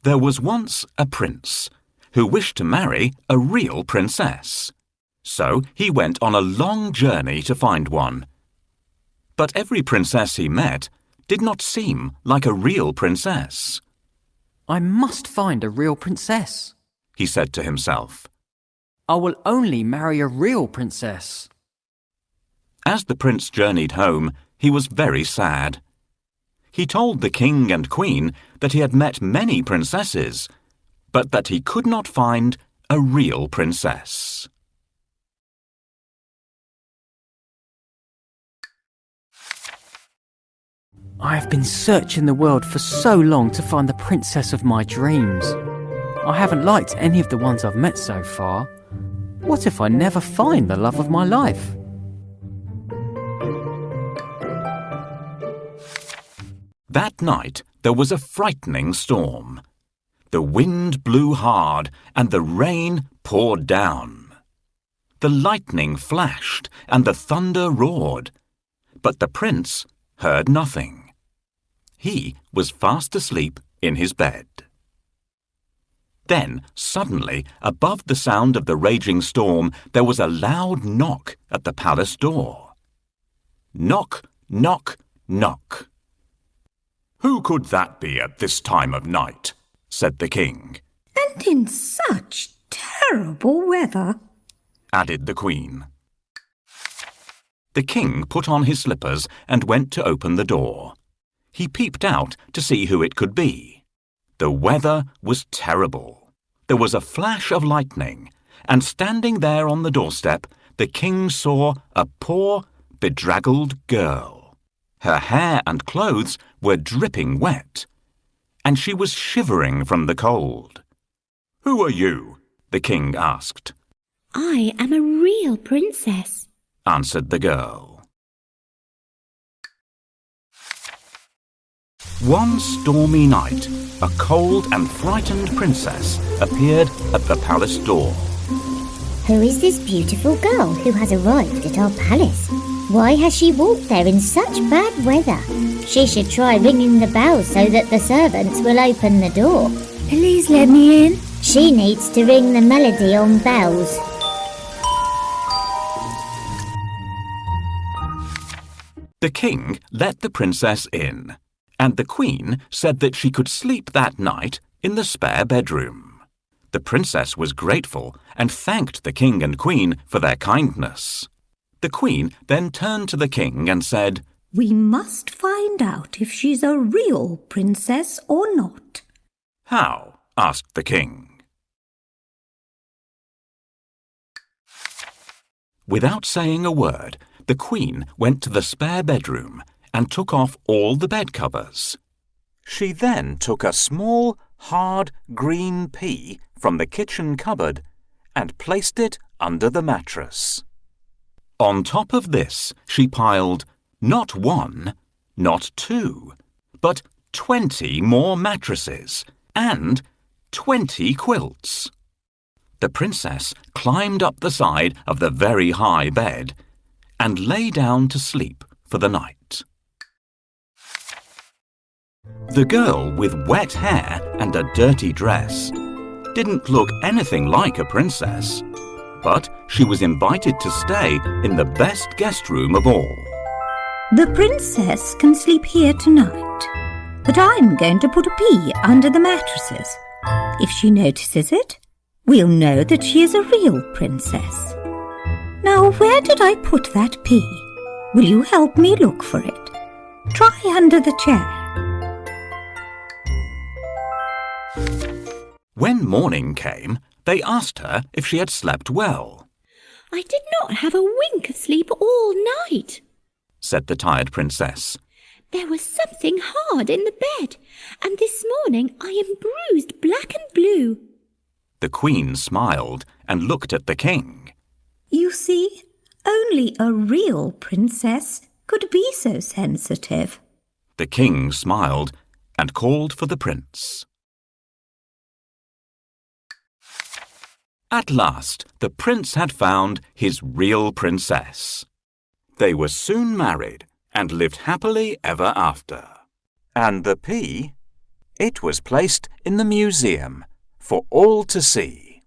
There was once a prince who wished to marry a real princess. So he went on a long journey to find one. But every princess he met did not seem like a real princess. I must find a real princess, he said to himself. I will only marry a real princess. As the prince journeyed home, he was very sad. He told the king and queen that he had met many princesses, but that he could not find a real princess. I have been searching the world for so long to find the princess of my dreams. I haven't liked any of the ones I've met so far. What if I never find the love of my life? That night there was a frightening storm. The wind blew hard and the rain poured down. The lightning flashed and the thunder roared, but the prince heard nothing. He was fast asleep in his bed. Then, suddenly, above the sound of the raging storm, there was a loud knock at the palace door. Knock, knock, knock. "Who could that be at this time of night?" said the king. "And in such terrible weather," added the queen. The king put on his slippers and went to open the door. He peeped out to see who it could be. The weather was terrible. There was a flash of lightning, and standing there on the doorstep, the king saw a poor, bedraggled girl. Her hair and clothes were dripping wet, and she was shivering from the cold. "Who are you?" the king asked. "I am a real princess," answered the girl. One stormy night, a cold and frightened princess appeared at the palace door. "Who is this beautiful girl who has arrived at our palace? Why has she walked there in such bad weather? She should try ringing the bell so that the servants will open the door. "Please let me in." She needs to ring the melody on bells." The king let the princess in, and the queen said that she could sleep that night in the spare bedroom. The princess was grateful and thanked the king and queen for their kindness. The queen then turned to the king and said, "We must find out if she's a real princess or not." "How?" asked the king. Without saying a word, the queen went to the spare bedroom and took off all the bed covers. She then took a small, hard green pea from the kitchen cupboard and placed it under the mattress. On top of this, she piled not one, not two, but 20 more mattresses and 20 quilts. The princess climbed up the side of the very high bed and lay down to sleep for the night. The girl with wet hair and a dirty dress didn't look anything like a princess, but she was invited to stay in the best guest room of all. "The princess can sleep here tonight, but I'm going to put a pea under the mattresses. If she notices it, we'll know that she is a real princess. Now, where did I put that pea? Will you help me look for it? Try under the chair." When morning came, they asked her if she had slept well. "I did not have a wink of sleep all night," said the tired princess. "There was something hard in the bed, and this morning I am bruised black and blue." The queen smiled and looked at the king. "You see, only a real princess could be so sensitive." The king smiled and called for the prince. At last, the prince had found his real princess. They were soon married and lived happily ever after. And the pea, It was placed in the museum for all to see.